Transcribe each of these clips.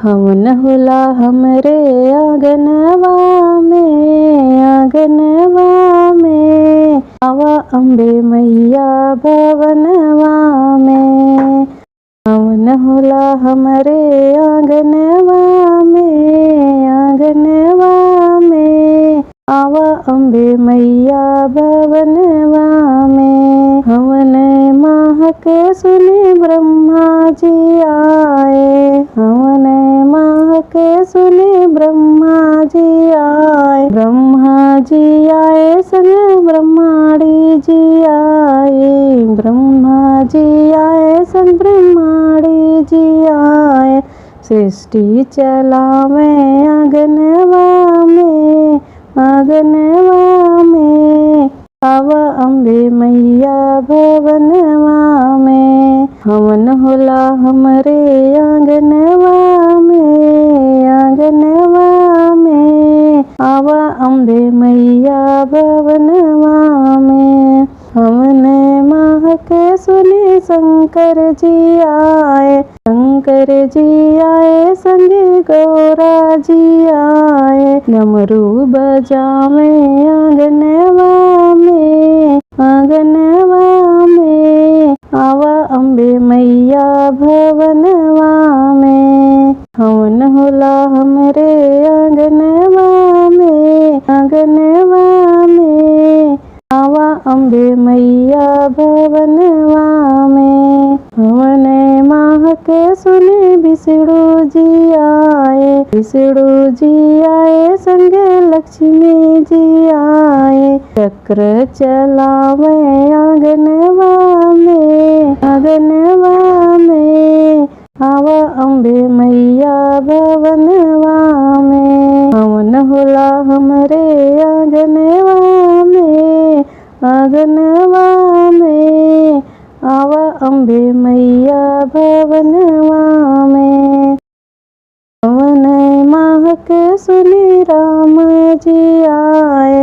हवन होला हमरे आंगनवा में आवा अम्बे मैया भवनवा में। हवन होला हमरे आंगनवा में आवा अम्बे मैया भवनवा में। हवन महक सुनि ब्रह्मा जी आए, हवन महक सुनि ब्रह्मा जी आए। ब्रह्मा जी आए संग ब्रह्माणी जी आए, ब्रह्मा जी आए संग ब्रह्माणी जी आए। सृष्टि चलावे आंगनवा में आवा अम्बे मैया भवनवा में। हवन होला हमरे आंगनवा में आवा अम्बे मैया भवनवा में। हवन महक सुनि शंकर जी आए, शंकर जी आए संग गौरा जी आए। डमरू बजावे आंगनवा में आवा अम्बे मैया भवनवा में। हवन होला हमरे आंगनवा में आवा अम्बे मैया भवनवा में। हवन महक सुनि विष्णु जी आए, विष्णु जी आए संग लक्ष्मी जी आए। चक्र चलावे आंगनवा में आवा अम्बे मैया भवनवा में। हवन होला हमरे आंगनवा में आवा अम्बे मैया भवनवा में। हवन महक सुनि राम जी आए,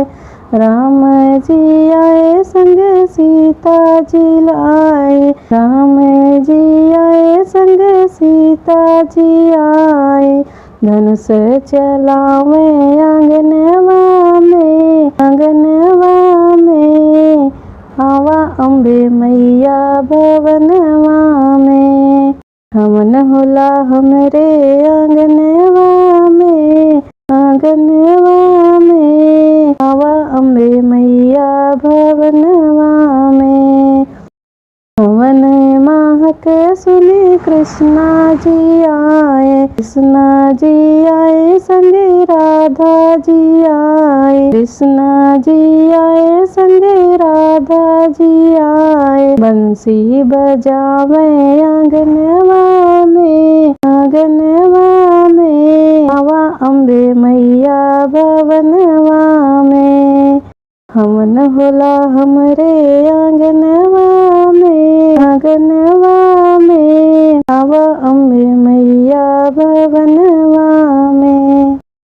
राम जी आए संग सीता जी लाए। राम जी आए संग सीता जी आए। धनुष चलावे आंगनवा में आवा अम्बे मैया भवनवा में। हवन होला हमरे आंगनवा में आवा अम्बे मैया भवनवा में। हवन महक सुनि कृष्णा जी आए, कृष्णा जी आए संग राधा जी आए। कृष्णा जी आए संग राधा जी आए। बंसी बजावे आंगनवा में आवा अम्बे मैया भवनवा में। हवन होला हमरे आंगनवा में